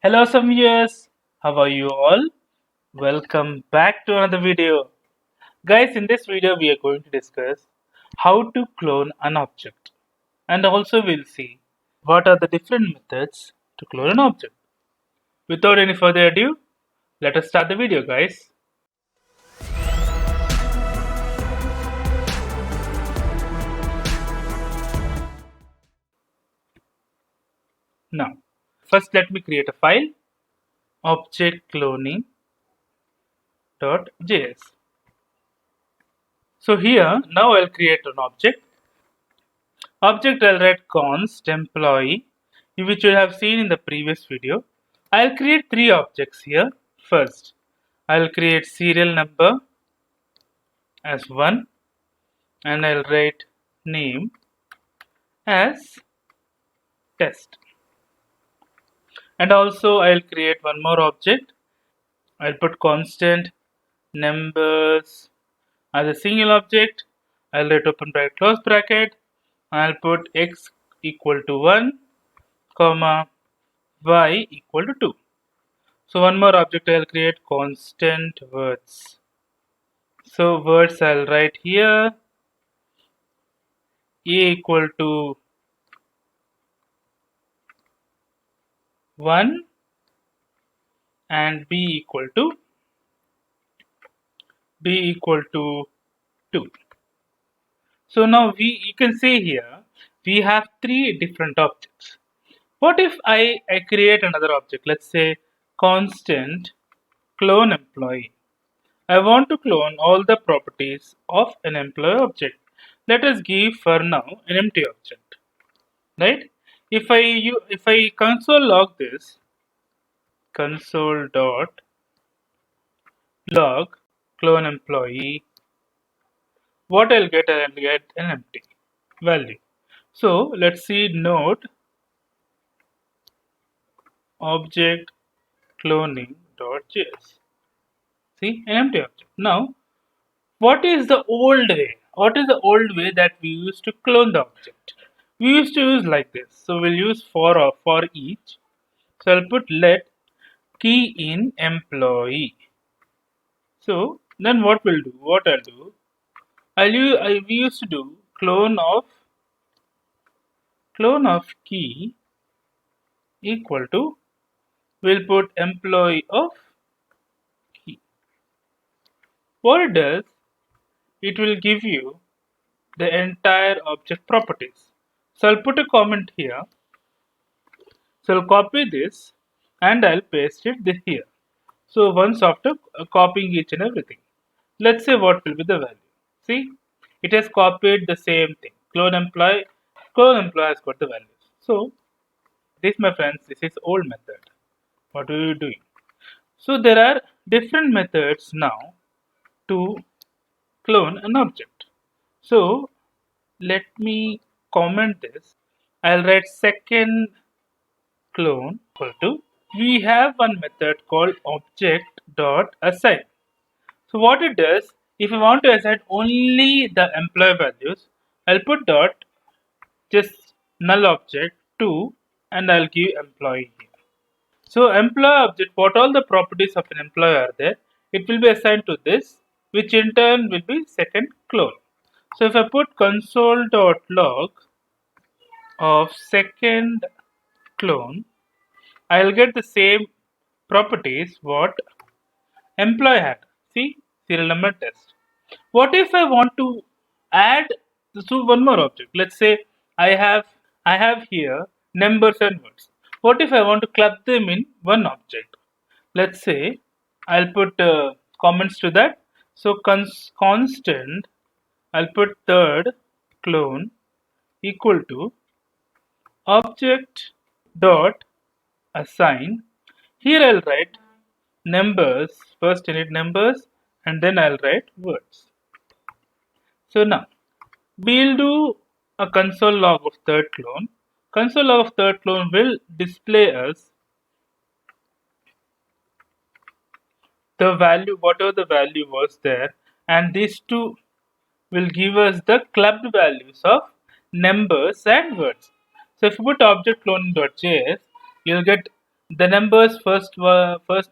Hello some viewers, how are you all? Welcome back to another video. Guys, in this video we are going to discuss how to clone an object, and also we'll see what are the different methods to clone an object. Without any further ado, let us start the video, guys. Now, first let me create a file, object.cloning.js. So here, now I'll create an object. Object I'll write const employee, which you have seen in the previous video. I'll create three objects here. First, I'll create serial number as 1 and I'll write name as test. And also I'll create one more object. I'll put constant numbers as a single object. I'll write open bracket close bracket. I'll put x equal to 1 comma y equal to 2. So one more object I'll create constant words. So words I'll write here a equal to 1 and b equal to 2. So now you can see here we have three different objects. What if I create another object? Let's say constant clone employee. I want to clone all the properties of an employee object. Let us give for now an empty object, right? If I console log this, console.log clone employee, what I'll get an empty value. So let's see node object cloning.js. See, an empty object. Now, what is the old way? What is the old way that we used to clone the object? We used to use like this. So we'll use for each. So I'll put let key in employee. So then what we'll do? What I'll do? We used to do clone of key equal to, we'll put employee of key. What it does, it will give you the entire object properties. So I'll put a comment here. So I'll copy this and I'll paste it here. So once after copying each and everything, let's say what will be the value. See, it has copied the same thing. Clone employee has got the values. So this, my friends, this is old method. What are you doing? So there are different methods now to clone an object. So let me comment this. I'll write second clone equal to, we have one method called Object.assign. So what it does, if I want to assign only the employee values, I'll put dot just null object 2 and I'll give employee here. So employee object, what all the properties of an employee are there, it will be assigned to this, which in turn will be second clone. So if I put console.log of second clone, I'll get the same properties what employee had. See, serial number test. What if I want to add one more object? Let's say I have here numbers and words. What if I want to club them in one object? Let's say I'll put comments to that. So constant, I'll put third clone equal to object dot assign. Here I'll write numbers. First I need numbers and then I'll write words. So now we'll do a console log of third clone. Console log of third clone will display us the value, whatever the value was there, and these two will give us the clubbed values of numbers and words. So if you put object clone.js, you'll get The numbers first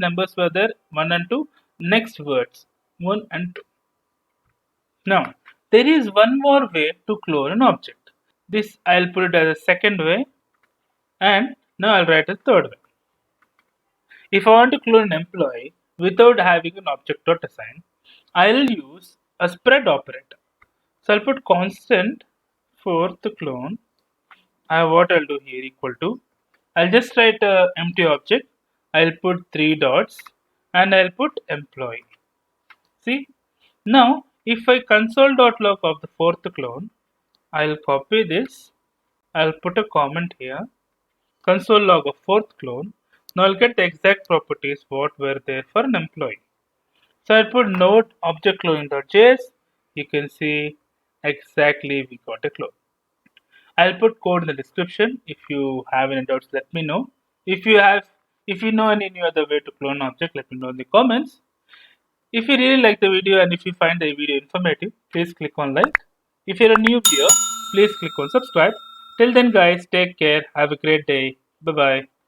numbers were there 1 and 2. Next words 1 and 2. Now there is one more way to clone an object. This I'll put it as a second way, and now I'll write a third way. If I want to clone an employee without having an object.assign, I'll use a spread operator. So I'll put constant fourthClone. What I'll do here equal to, I'll just write a empty object. I'll put 3 dots and I'll put employee. See, now if I console.log of the fourthClone, I'll copy this. I'll put a comment here. Console.log of fourthClone. Now I'll get the exact properties what were there for an employee. So I'll put node object cloning.js. You can see exactly we got a clone. I'll put code in the description. If you have any doubts, let me know. If you know any other way to clone object, let me know in the comments. If you really like the video and if you find the video informative, please click on like. If you're a new viewer, please click on subscribe. Till then guys, take care. Have a great day. Bye bye.